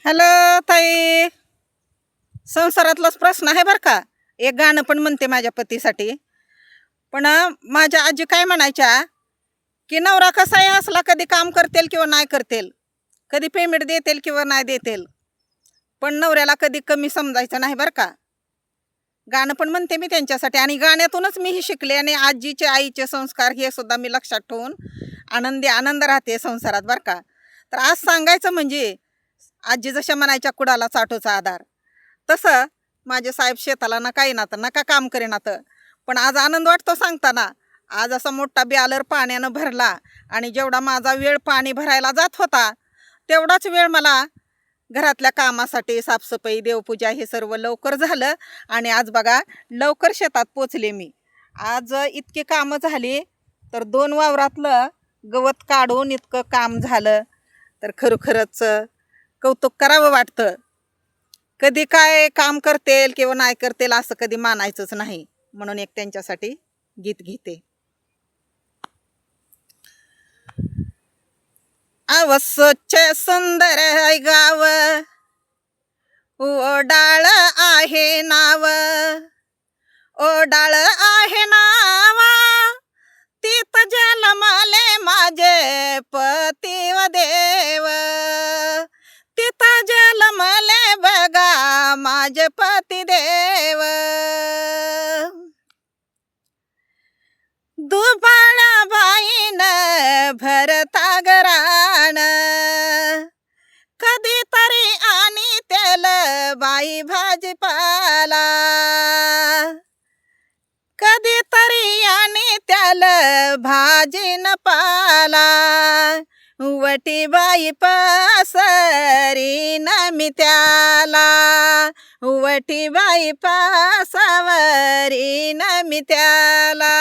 Hello ताई, संसारातलाच प्रश्न आहे बरं का. एक गाणं पण म्हणते माझ्या पतीसाठी. पण माझ्या आजी काय म्हणायच्या की नवरा कसाही असला कधी काम करतेल किंवा नाही करतेल, कधी पेमेंट देतेल किंवा नाही देतेल, पण नवऱ्याला कधी कमी समजायचं नाही बरं का. गाणं पण म्हणते मी त्यांच्यासाठी आणि गाण्यातूनच मी ही शिकले आणि आजीचे आईचे संस्कार हे सुद्धा मी लक्षात ठेवून आनंद राहते संसारात बरं का. तर आज सांगायचं म्हणजे आजी जशा म्हणायच्या कुडाला चाटोचा आधार, तसं माझे साहेब शेताला नका येणार नका काम करेनात, पण आज आनंद वाटतो सांगताना. आज असा मोठा ब्यालर पाण्यानं भरला आणि जेवढा माझा वेळ पाणी भरायला जात होता तेवढाच वेळ मला घरातल्या कामासाठी, साफसफाई, देवपूजा हे सर्व लवकर झालं. आणि आज बघा लवकर शेतात पोचले मी. आज इतकी कामं झाली तर 2 वावरातलं गवत काढून इतकं काम झालं तर खरोखरच कौतुक करावं वाटतं. कधी काय काम करतेल किंवा नाही करतेल असं कधी मानायचंच नाही, म्हणून एक त्यांच्यासाठी गीत घेते. आव स्वच्छ सुंदर आहे गाव, ओडाळ आहे नाव, ओडाळ आहे नाव, तीत जन्मले माझे पती व देव, तीत जन्मले बघा माझे पती देव. दुबाळा बाईन भरता गराण, कधीतरी आणि तेल बाई भाजीपाला, कधीतरी आणि त्याल भाजी न पाला, वटी बाई पासरी न मी त्याला, वटी बाई पासावरी न मी त्याला.